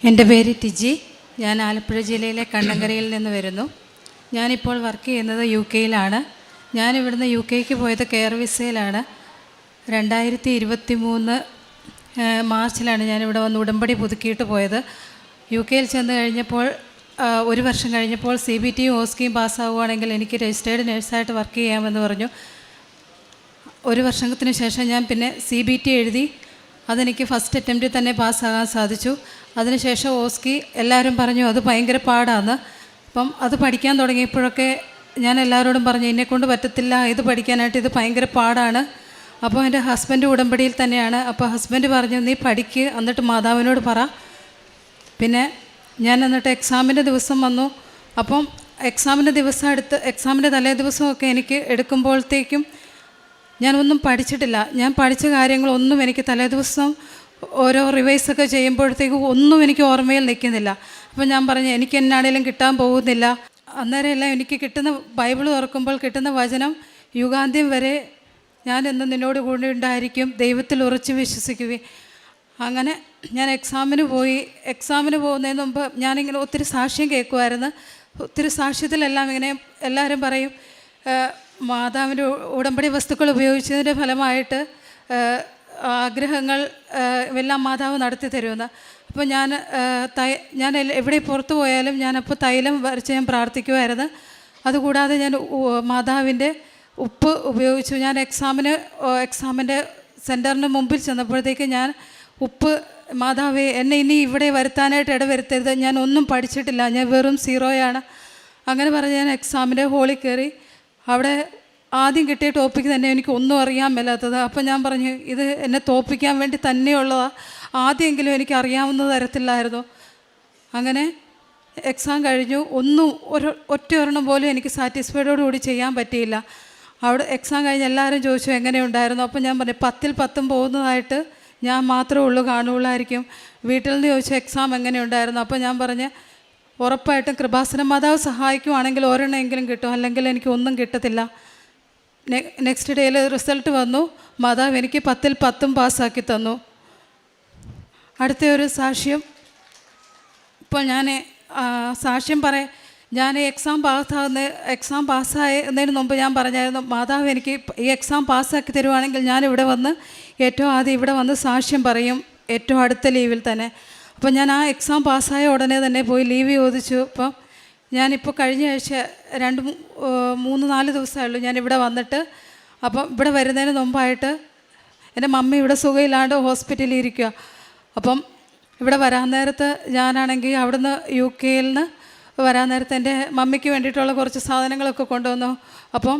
എൻ്റെ പേര് ടിജി. ഞാൻ ആലപ്പുഴ ജില്ലയിലെ കണ്ണങ്കരയിൽ നിന്ന് വരുന്നു. ഞാനിപ്പോൾ വർക്ക് ചെയ്യുന്നത് UK-യിലാണ്. ഞാനിവിടുന്ന് UK-ക്ക് പോയത് കെയർ വിസയിലാണ്. 2023 മാർച്ചിലാണ് ഞാനിവിടെ വന്ന് ഉടമ്പടി പുതുക്കിയിട്ട് പോയത്. UK-യിൽ ചെന്ന് കഴിഞ്ഞപ്പോൾ 1 വർഷം കഴിഞ്ഞപ്പോൾ CBTയും OSCEയും പാസ്സാവുകയാണെങ്കിൽ എനിക്ക് രജിസ്റ്റേർഡ് നേഴ്സായിട്ട് വർക്ക് ചെയ്യാമെന്ന് പറഞ്ഞു. 1 വർഷത്തിന് ശേഷം ഞാൻ പിന്നെ CBT എഴുതി. അതെനിക്ക് ഫസ്റ്റ് അറ്റംപ്റ്റിൽ തന്നെ പാസ്സാകാൻ സാധിച്ചു. അതിനുശേഷം OSCE എല്ലാവരും പറഞ്ഞു അത് ഭയങ്കര പാടാണ്. അപ്പം അത് പഠിക്കാൻ തുടങ്ങിയപ്പോഴൊക്കെ ഞാൻ എല്ലാവരോടും പറഞ്ഞു എന്നെക്കൊണ്ട് പറ്റത്തില്ല, ഇത് പഠിക്കാനായിട്ട് ഇത് ഭയങ്കര പാടാണ്. അപ്പോൾ എൻ്റെ ഹസ്ബൻഡ് ഉടമ്പടിയിൽ തന്നെയാണ്. അപ്പോൾ ഹസ്ബൻഡ് പറഞ്ഞു നീ പഠിക്ക്, എന്നിട്ട് മാതാവിനോട് പറ. പിന്നെ ഞാൻ എന്നിട്ട് എക്സാമിൻ്റെ ദിവസം വന്നു. അപ്പം എക്സാമിൻ്റെ ദിവസം എക്സാമിൻ്റെ തലേ ദിവസമൊക്കെ എനിക്ക് എടുക്കുമ്പോഴത്തേക്കും ഞാനൊന്നും പഠിച്ചിട്ടില്ല. ഞാൻ പഠിച്ച കാര്യങ്ങളൊന്നും എനിക്ക് തലേ ദിവസം ഓരോ റിവൈസൊക്കെ ചെയ്യുമ്പോഴത്തേക്കും ഒന്നും എനിക്ക് ഓർമ്മയിൽ നിൽക്കുന്നില്ല. അപ്പം ഞാൻ പറഞ്ഞു എനിക്ക് എന്നാണേലും കിട്ടാൻ പോകുന്നില്ല. അന്നേരം എല്ലാം എനിക്ക് കിട്ടുന്ന ബൈബിൾ തുറക്കുമ്പോൾ കിട്ടുന്ന വചനം യുഗാന്ത്യം വരെ ഞാൻ എന്നും നിന്നോട് കൂടെ ഉണ്ടായിരിക്കും, ദൈവത്തിൽ ഉറച്ചു വിശ്വസിക്കുകയും. അങ്ങനെ ഞാൻ എക്സാമിന് പോയി. എക്സാമിന് പോകുന്നതിന് മുമ്പ് ഞാനിങ്ങനെ ഒത്തിരി സാക്ഷ്യം കേൾക്കുമായിരുന്നു. ഒത്തിരി സാക്ഷ്യത്തിലെല്ലാം ഇങ്ങനെ എല്ലാവരും പറയും മാതാവിൻ്റെ ഉടമ്പടി വസ്തുക്കൾ ഉപയോഗിച്ചതിൻ്റെ ഫലമായിട്ട് ആഗ്രഹങ്ങൾ എല്ലാം മാതാവ് നടത്തി തരുമെന്ന്. അപ്പോൾ ഞാൻ എവിടെ പുറത്തു പോയാലും ഞാനപ്പോൾ തൈലം വരച്ച് ഞാൻ പ്രാർത്ഥിക്കുമായിരുന്നു. അതുകൂടാതെ ഞാൻ മാതാവിൻ്റെ ഉപ്പ് ഉപയോഗിച്ചു. ഞാൻ എക്സാമിൻ്റെ സെൻറ്ററിന് മുമ്പിൽ ചെന്നപ്പോഴത്തേക്ക് ഞാൻ ഉപ്പ് മാതാവേ എന്നെ ഇനി ഇവിടെ വരുത്താനായിട്ട് ഇടവരുത്തരുത്, ഞാൻ ഒന്നും പഠിച്ചിട്ടില്ല, ഞാൻ വെറും സീറോയാണ്. അങ്ങനെ പറഞ്ഞ് ഞാൻ എക്സാമിൻ്റെ ഹോളിൽ കയറി. അവിടെ ആദ്യം കിട്ടിയ ടോപ്പിക്ക് തന്നെ എനിക്ക് ഒന്നും അറിയാൻ മേലാത്തത്. അപ്പം ഞാൻ പറഞ്ഞു ഇത് എന്നെ തോൽപ്പിക്കാൻ വേണ്ടി തന്നെയുള്ളതാണ്, ആദ്യമെങ്കിലും എനിക്ക് അറിയാവുന്ന തരത്തിലായിരുന്നു. അങ്ങനെ എക്സാം കഴിഞ്ഞു. ഒറ്റയൊരെണ്ണം പോലും എനിക്ക് സാറ്റിസ്ഫൈഡോടുകൂടി ചെയ്യാൻ പറ്റിയില്ല. അവിടെ എക്സാം കഴിഞ്ഞ് എല്ലാവരും ചോദിച്ചു എങ്ങനെയുണ്ടായിരുന്നു. അപ്പം ഞാൻ പറഞ്ഞു 10ൽ 10 പോകുന്നതായിട്ട് ഞാൻ മാത്രമേ ഉള്ളൂ കാണുള്ളായിരിക്കും. വീട്ടിൽ നിന്ന് ചോദിച്ചു എക്സാം എങ്ങനെയുണ്ടായിരുന്നു. അപ്പോൾ ഞാൻ പറഞ്ഞ് ഉറപ്പായിട്ടും കൃപാസന മാതാവ് സഹായിക്കുവാണെങ്കിൽ ഒരെണ്ണമെങ്കിലും കിട്ടും, അല്ലെങ്കിൽ എനിക്ക് ഒന്നും കിട്ടത്തില്ല. നെക്സ്റ്റ് ഡേയിൽ റിസൾട്ട് വന്നു. മാതാവ് എനിക്ക് 10ൽ 10 പാസ്സാക്കി തന്നു. അടുത്ത ഒരു സാക്ഷ്യം, ഇപ്പോൾ ഞാൻ സാക്ഷ്യം ഞാൻ എക്സാം പാസ്സായതിന് മുമ്പ് ഞാൻ പറഞ്ഞായിരുന്നു മാതാവ് എനിക്ക് ഈ എക്സാം പാസ്സാക്കി തരുവാണെങ്കിൽ ഞാനിവിടെ വന്ന് ഏറ്റവും ആദ്യം ഇവിടെ വന്ന് സാക്ഷ്യം പറയും, ഏറ്റവും അടുത്ത ലീവിൽ തന്നെ. അപ്പോൾ ഞാൻ ആ എക്സാം പാസ്സായ ഉടനെ തന്നെ പോയി ലീവ് ചോദിച്ചു. അപ്പം ഞാനിപ്പോൾ കഴിഞ്ഞ ആഴ്ച 3-4 ദിവസമായുള്ളൂ ഞാനിവിടെ വന്നിട്ട്. അപ്പം ഇവിടെ വരുന്നതിന് മുമ്പായിട്ട് എൻ്റെ മമ്മി ഇവിടെ സുഖമില്ലാണ്ട് ഹോസ്പിറ്റലിൽ ഇരിക്കുക. അപ്പം ഇവിടെ വരാൻ നേരത്ത് ഞാനാണെങ്കിൽ അവിടുന്ന് UK-യിൽ നിന്ന് വരാൻ നേരത്ത് എൻ്റെ മമ്മിക്ക് വേണ്ടിയിട്ടുള്ള കുറച്ച് സാധനങ്ങളൊക്കെ കൊണ്ടുവന്നു. അപ്പം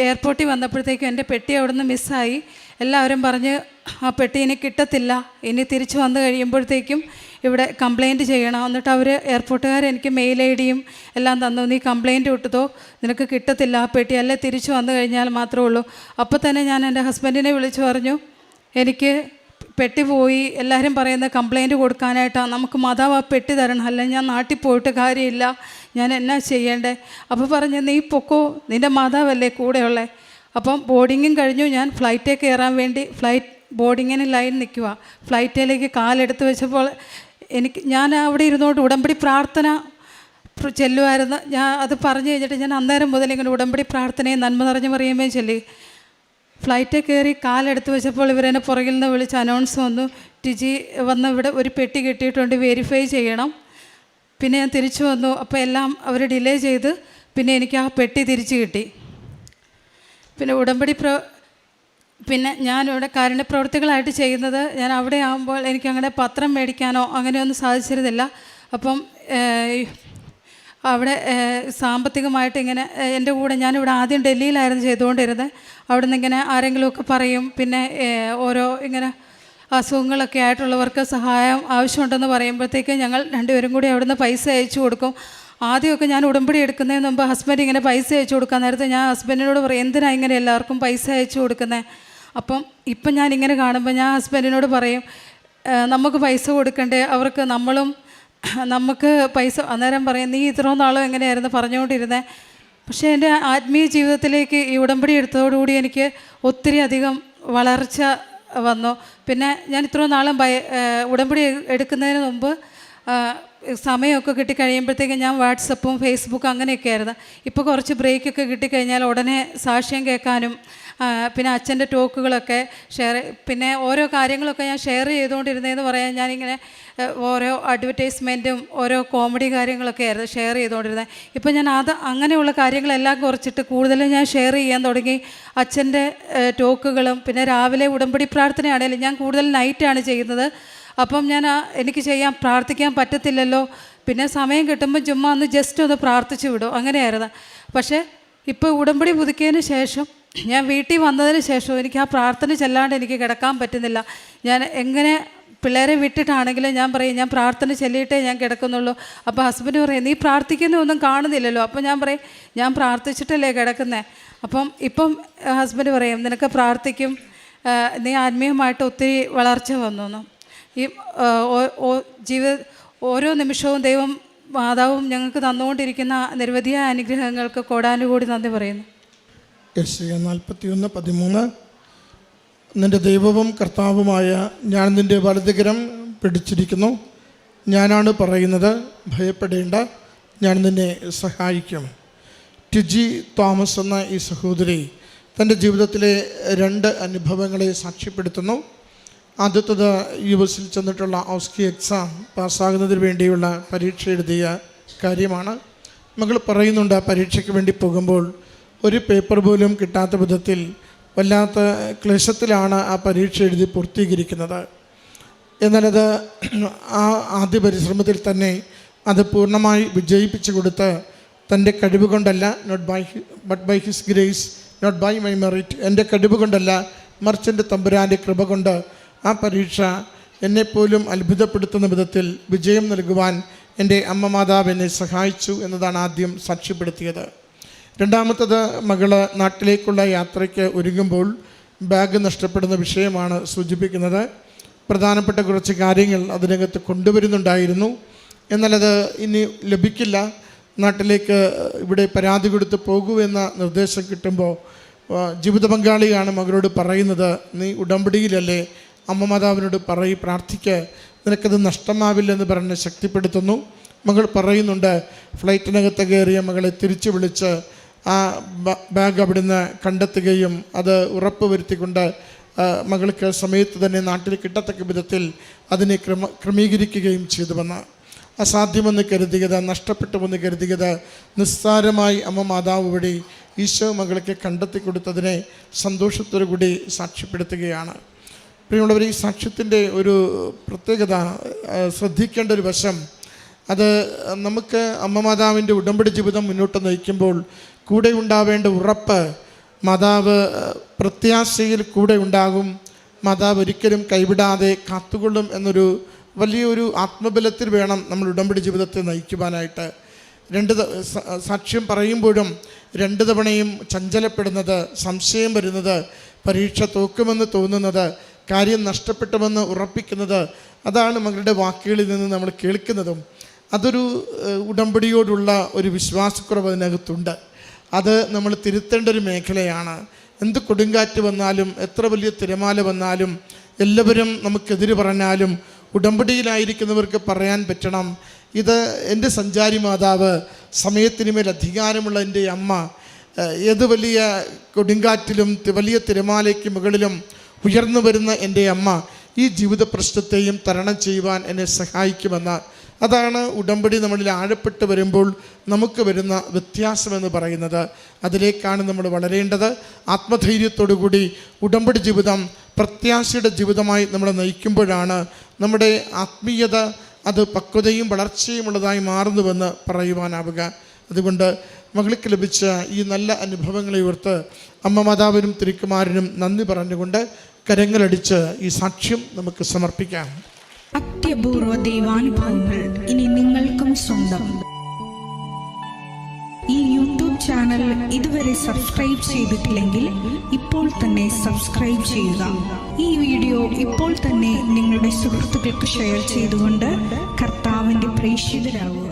എയർപോർട്ടിൽ വന്നപ്പോഴത്തേക്കും എൻ്റെ പെട്ടി അവിടുന്ന് മിസ്സായി. എല്ലാവരും പറഞ്ഞ് ആ പെട്ടി ഇനി കിട്ടത്തില്ല, ഇനി തിരിച്ച് വന്നു കഴിയുമ്പോഴത്തേക്കും ഇവിടെ കംപ്ലയിൻറ്റ് ചെയ്യണം. എന്നിട്ട് അവർ എയർപോർട്ടുകാർ എനിക്ക് മെയിൽ ID-യും എല്ലാം തന്നു, നീ കംപ്ലയിൻറ്റ് വിട്ടതോ, നിനക്ക് കിട്ടത്തില്ല ആ പെട്ടി, അല്ലേ തിരിച്ച് വന്നു കഴിഞ്ഞാൽ മാത്രമേ ഉള്ളൂ. അപ്പോൾ തന്നെ ഞാൻ എൻ്റെ ഹസ്ബൻഡിനെ വിളിച്ച് പറഞ്ഞു എനിക്ക് പെട്ടി പോയി, എല്ലാവരും പറയുന്ന കംപ്ലയിൻറ്റ് കൊടുക്കാനായിട്ടാണ്, നമുക്ക് മാതാവ് ആ പെട്ടി തരണം, അല്ലെങ്കിൽ ഞാൻ നാട്ടിൽ പോയിട്ട് കാര്യമില്ല, ഞാൻ എന്നാ ചെയ്യേണ്ടേ. അപ്പോൾ പറഞ്ഞ് നീ പൊക്കോ, നിൻ്റെ മാതാവല്ലേ കൂടെയുള്ളേ. അപ്പം ബോർഡിങ്ങും കഴിഞ്ഞു. ഞാൻ ഫ്ലൈറ്റിൽ കയറാൻ വേണ്ടി ബോർഡിങ്ങിന് ലൈൻ നിൽക്കുക. ഫ്ലൈറ്റിലേക്ക് കാലെടുത്ത് വെച്ചപ്പോൾ ഞാൻ അവിടെ ഇരുന്നോട്ട് ഉടമ്പടി പ്രാർത്ഥന ചെല്ലുമായിരുന്നു. ഞാൻ അത് പറഞ്ഞു കഴിഞ്ഞിട്ട് ഞാൻ അന്നേരം മുതൽ ഇങ്ങനെ ഉടമ്പടി പ്രാർത്ഥനയും നന്മ നിറഞ്ഞു പറയുകയും ചൊല്ലി. ഫ്ലൈറ്റിൽ കയറി കാലെടുത്ത് വെച്ചപ്പോൾ ഇവരെന്നെ പുറകിൽ നിന്ന് വിളിച്ച് അനൗൺസ് വന്നു, ടിജി വന്ന് ഇവിടെ ഒരു പെട്ടി കിട്ടിയിട്ടുണ്ട്, വെരിഫൈ ചെയ്യണം. പിന്നെ ഞാൻ തിരിച്ചു വന്നു. അപ്പോൾ എല്ലാം അവർ ഡിലേ ചെയ്ത് പിന്നെ എനിക്ക് ആ പെട്ടി തിരിച്ച് കിട്ടി. പിന്നെ പിന്നെ ഞാനിവിടെ കാരുണ്യപ്രവർത്തികളായിട്ട് ചെയ്യുന്നത്, ഞാൻ അവിടെ ആകുമ്പോൾ എനിക്കങ്ങനെ പത്രം മേടിക്കാനോ അങ്ങനെയൊന്നും സാധിച്ചിരുന്നില്ല. അപ്പം അവിടെ സാമ്പത്തികമായിട്ട് ഇങ്ങനെ എൻ്റെ കൂടെ ഞാനിവിടെ ആദ്യം ഡൽഹിയിലായിരുന്നു ചെയ്തുകൊണ്ടിരുന്നത്. അവിടെ നിന്ന് ഇങ്ങനെ ആരെങ്കിലുമൊക്കെ പറയും, പിന്നെ ഓരോ ഇങ്ങനെ അസുഖങ്ങളൊക്കെ ആയിട്ടുള്ളവർക്ക് സഹായം ആവശ്യമുണ്ടെന്ന് പറയുമ്പോഴത്തേക്ക് ഞങ്ങൾ രണ്ടുപേരും കൂടി അവിടെ നിന്ന് പൈസ അയച്ചു കൊടുക്കും. ആദ്യമൊക്കെ ഞാൻ ഉടമ്പടി എടുക്കുന്നതിന് മുമ്പ് ഹസ്ബൻഡ് ഇങ്ങനെ പൈസ അയച്ചു കൊടുക്കാൻ നേരത്തെ ഞാൻ ഹസ്ബൻഡിനോട് പറയും എന്തിനാണ് ഇങ്ങനെ എല്ലാവർക്കും പൈസ അയച്ചു കൊടുക്കുന്നത്. ഇപ്പം ഞാനിങ്ങനെ കാണുമ്പോൾ ഞാൻ ഹസ്ബൻഡിനോട് പറയും നമുക്ക് പൈസ കൊടുക്കണ്ടേ, അവർക്ക് നമുക്ക് പൈസ. അന്നേരം പറയും നീ ഇത്രയും നാളും എങ്ങനെയായിരുന്നു പറഞ്ഞുകൊണ്ടിരുന്നത്. പക്ഷേ എൻ്റെ ആത്മീയ ജീവിതത്തിലേക്ക് ഈ ഉടമ്പടി എടുത്തതോടുകൂടി എനിക്ക് ഒത്തിരി അധികം വളർച്ച വന്നു. പിന്നെ ഞാൻ ഇത്രയും നാളും ഉടമ്പടി എടുക്കുന്നതിന് മുമ്പ് സമയമൊക്കെ കിട്ടിക്കഴിയുമ്പോഴത്തേക്കും ഞാൻ വാട്സപ്പും ഫേസ്ബുക്കും അങ്ങനെയൊക്കെ ആയിരുന്നു. ഇപ്പോൾ കുറച്ച് ബ്രേക്കൊക്കെ കിട്ടിക്കഴിഞ്ഞാൽ ഉടനെ സാക്ഷ്യം കേൾക്കാനും പിന്നെ അച്ഛൻ്റെ ടോക്കുകളൊക്കെ പിന്നെ ഓരോ കാര്യങ്ങളൊക്കെ ഞാൻ ഷെയർ ചെയ്തുകൊണ്ടിരുന്നതെന്ന് പറയാൻ ഞാനിങ്ങനെ ഓരോ അഡ്വർടൈസ്മെൻറ്റും ഓരോ കോമഡി കാര്യങ്ങളൊക്കെ ആയിരുന്നു ഷെയർ ചെയ്തുകൊണ്ടിരുന്നത്. ഇപ്പോൾ ഞാൻ അങ്ങനെയുള്ള കാര്യങ്ങളെല്ലാം കുറച്ചിട്ട് കൂടുതലും ഞാൻ ഷെയർ ചെയ്യാൻ തുടങ്ങി. അച്ഛൻ്റെ ടോക്കുകളും പിന്നെ രാവിലെ ഉടമ്പടി പ്രാർത്ഥനയാണെങ്കിലും ഞാൻ കൂടുതൽ നൈറ്റാണ് ചെയ്യുന്നത്. അപ്പം എനിക്ക് പ്രാർത്ഥിക്കാൻ പറ്റത്തില്ലല്ലോ, പിന്നെ സമയം കിട്ടുമ്പോൾ ചുമ്മാ ഒന്ന് ജസ്റ്റ് ഒന്ന് പ്രാർത്ഥിച്ചു വിടും, അങ്ങനെയായിരുന്നു. പക്ഷേ ഇപ്പോൾ ഉടമ്പടി പുതുക്കിയതിന് ശേഷം ഞാൻ വീട്ടിൽ വന്നതിന് ശേഷം എനിക്ക് ആ പ്രാർത്ഥന ചെല്ലാണ്ട് എനിക്ക് കിടക്കാൻ പറ്റുന്നില്ല. ഞാൻ എങ്ങനെ പിള്ളേരെ വിട്ടിട്ടാണെങ്കിലും ഞാൻ പറയും ഞാൻ പ്രാർത്ഥന ചെല്ലിയിട്ടേ ഞാൻ കിടക്കുന്നുള്ളൂ. അപ്പോൾ ഹസ്ബൻഡ് പറയും നീ പ്രാർത്ഥിക്കുന്നൊന്നും കാണുന്നില്ലല്ലോ. അപ്പോൾ ഞാൻ പറയും ഞാൻ പ്രാർത്ഥിച്ചിട്ടല്ലേ കിടക്കുന്നത്. ഇപ്പം ഹസ്ബൻഡ് പറയും നിനക്ക് പ്രാർത്ഥിക്കും, നീ ആത്മീയമായിട്ട് ഒത്തിരി വളർച്ച വന്നു. ഈ ഓരോ നിമിഷവും ദൈവം മാതാവും ഞങ്ങൾക്ക് തന്നുകൊണ്ടിരിക്കുന്ന നിരവധിയായ അനുഗ്രഹങ്ങൾക്ക് കോടാനുകൂടി നന്ദി പറയുന്നു. യെശയ്യാ 41:13 നിൻ്റെ ദൈവവും കർത്താവുമായ ഞാൻ നിൻ്റെ വലതുകരം പിടിച്ചിരിക്കുന്നു, ഞാനാണ് പറയുന്നത്, ഭയപ്പെടേണ്ട, ഞാൻ നിന്നെ സഹായിക്കും. ടിജി തോമസ് എന്ന ഈ സഹോദരി തൻ്റെ ജീവിതത്തിലെ 2 അനുഭവങ്ങളെ സാക്ഷ്യപ്പെടുത്തുന്നു. ആദ്യത്തത് US ചെന്നിട്ടുള്ള ഓസ്കി എക്സാം പാസ്സാകുന്നതിന് വേണ്ടിയുള്ള പരീക്ഷ എഴുതിയ കാര്യമാണ്. മകൾ പറയുന്നുണ്ട് ആ പരീക്ഷയ്ക്ക് വേണ്ടി പോകുമ്പോൾ ഒരു പേപ്പർ പോലും കിട്ടാത്ത വിധത്തിൽ വല്ലാത്ത ക്ലേശത്തിലാണ് ആ പരീക്ഷ എഴുതി പൂർത്തീകരിക്കുന്നത്. എന്നാലത് ആ ആദ്യ പരിശ്രമത്തിൽ തന്നെ അത് പൂർണ്ണമായി വിജയിപ്പിച്ചു കൊടുത്ത് തൻ്റെ കഴിവ് കൊണ്ടല്ല, but by his grace, not by my merit, എൻ്റെ കഴിവ് കൊണ്ടല്ല മറിച്ച് എൻ്റെ തമ്പുരാൻ്റെ കൃപ കൊണ്ട് ആ പരീക്ഷ എന്നെപ്പോലും അത്ഭുതപ്പെടുത്തുന്ന വിധത്തിൽ വിജയം നൽകുവാൻ എൻ്റെ അമ്മ മാതാവ് എന്നെ സഹായിച്ചു എന്നതാണ് ആദ്യം സാക്ഷ്യപ്പെടുത്തിയത്. രണ്ടാമത്തത് മകള് നാട്ടിലേക്കുള്ള യാത്രയ്ക്ക് ഒരുങ്ങുമ്പോൾ ബാഗ് നഷ്ടപ്പെടുന്ന വിഷയമാണ് സൂചിപ്പിക്കുന്നത്. പ്രധാനപ്പെട്ട കുറച്ച് കാര്യങ്ങൾ അതിനകത്ത് കൊണ്ടുവരുന്നുണ്ടായിരുന്നു, എന്നാലത് ഇനി ലഭിക്കില്ല, നാട്ടിലേക്ക് ഇവിടെ പരാതി കൊടുത്ത് പോകൂ എന്ന നിർദ്ദേശം കിട്ടുമ്പോൾ ജീവിത പങ്കാളിയാണ് മകളോട് പറയുന്നത്, നീ ഉടമ്പടിയിലല്ലേ, അമ്മ മാതാവിനോട് പ്രാർത്ഥിക്ക്, നിനക്കത് നഷ്ടമാവില്ലെന്ന് പറഞ്ഞ് ശക്തിപ്പെടുത്തുന്നു. മകൾ പറയുന്നുണ്ട് ഫ്ലൈറ്റിനകത്ത് കയറിയ മകളെ തിരിച്ചു വിളിച്ച് ആ ബാഗ് അവിടുന്ന് കണ്ടെത്തുകയും അത് ഉറപ്പ് വരുത്തിക്കൊണ്ട് മകൾക്ക് സമയത്ത് തന്നെ നാട്ടിൽ കിട്ടത്തക്ക വിധത്തിൽ അതിനെ ക്രമീകരിക്കുകയും ചെയ്തുവെന്ന്. അസാധ്യമെന്ന് കരുതിയത്, നഷ്ടപ്പെട്ടുവെന്ന് കരുതിയത് നിസ്സാരമായി അമ്മ മാതാവ് വഴി ഈശോ മകൾക്ക് കണ്ടെത്തി കൊടുത്തതിനെ സന്തോഷത്തോടു കൂടി സാക്ഷ്യപ്പെടുത്തുകയാണ്. പ്രിയമുള്ളവർ, ഈ സാക്ഷ്യത്തിൻ്റെ ഒരു പ്രത്യേകത, ശ്രദ്ധിക്കേണ്ട ഒരു വശം, അത് നമുക്ക് അമ്മ മാതാവിൻ്റെ ഉടമ്പടി ജീവിതം മുന്നോട്ട് നയിക്കുമ്പോൾ കൂടെ ഉണ്ടാവേണ്ട ഉറപ്പ്, മാതാവ് പ്രത്യാശയിൽ കൂടെ ഉണ്ടാകും, മാതാവ് ഒരിക്കലും കൈവിടാതെ കാത്തുകൊള്ളും എന്നൊരു വലിയൊരു ആത്മബലത്തിൽ വേണം നമ്മൾ ഉടമ്പടി ജീവിതത്തെ നയിക്കുവാനായിട്ട്. സാക്ഷ്യം പറയുമ്പോഴും 2 തവണയും ചഞ്ചലപ്പെടുന്നത്, സംശയം വരുന്നത്, പരീക്ഷ തോക്കുമെന്ന് തോന്നുന്നത്, കാര്യം നഷ്ടപ്പെട്ടുമെന്ന് ഉറപ്പിക്കുന്നത്, അതാണ് മകളുടെ വാക്കുകളിൽ നിന്ന് നമ്മൾ കേൾക്കുന്നതും. അതൊരു ഉടമ്പടിയോടുള്ള ഒരു വിശ്വാസക്കുറവ് അതിനകത്തുണ്ട്. അത് നമ്മൾ തിരുത്തേണ്ട ഒരു മേഖലയാണ്. എന്ത് കൊടുങ്കാറ്റ് വന്നാലും, എത്ര വലിയ തിരമാല വന്നാലും, എല്ലാവരും നമുക്കെതിര് പറഞ്ഞാലും ഉടമ്പടിയിലായിരിക്കുന്നവർക്ക് പറയാൻ പറ്റണം, ഇത് എൻ്റെ സഞ്ചാരി മാതാവ്, സമയത്തിന് മേൽ അധികാരമുള്ള എൻ്റെ അമ്മ, ഏത് വലിയ കൊടുങ്കാറ്റിലും വലിയ തിരമാലയ്ക്ക് മുകളിലും ഉയർന്നു വരുന്ന എൻ്റെ അമ്മ ഈ ജീവിത പ്രശ്നത്തെയും തരണം ചെയ്യുവാൻ എന്നെ സഹായിക്കുമെന്ന്. അതാണ് ഉടമ്പടി നമ്മളിൽ ആഴപ്പെട്ട് വരുമ്പോൾ നമുക്ക് വരുന്ന വ്യത്യാസമെന്ന് പറയുന്നത്. അതിലേക്കാണ് നമ്മൾ വളരേണ്ടത്. ആത്മധൈര്യത്തോടുകൂടി ഉടമ്പടി ജീവിതം പ്രത്യാശയുടെ ജീവിതമായി നമ്മളെ നയിക്കുമ്പോഴാണ് നമ്മുടെ ആത്മീയത അത് പക്വതയും വളർച്ചയുമുള്ളതായി മാറുന്നുവെന്ന് പറയുവാനാവുക. അതുകൊണ്ട് മകൾക്ക് ലഭിച്ച ഈ നല്ല അനുഭവങ്ങളെ ഓർത്ത് അമ്മ മാതാവിനും തിരുക്കുമാരനും നന്ദി പറഞ്ഞുകൊണ്ട് കരങ്ങളടിച്ച് ഈ സാക്ഷ്യം നമുക്ക് സമർപ്പിക്കാം. അത്യപൂർവ ദൈവാനുഭവങ്ങൾ ഇനി നിങ്ങൾക്കും സ്വന്തം. ഈ യൂട്യൂബ് ചാനൽ ഇതുവരെ സബ്സ്ക്രൈബ് ചെയ്തിട്ടില്ലെങ്കിൽ ഇപ്പോൾ തന്നെ സബ്സ്ക്രൈബ് ചെയ്യുക. ഈ വീഡിയോ ഇപ്പോൾ തന്നെ നിങ്ങളുടെ സുഹൃത്തുക്കൾക്ക് ഷെയർ ചെയ്തുകൊണ്ട് കർത്താവിൻ്റെ പ്രേക്ഷിതരാകുക.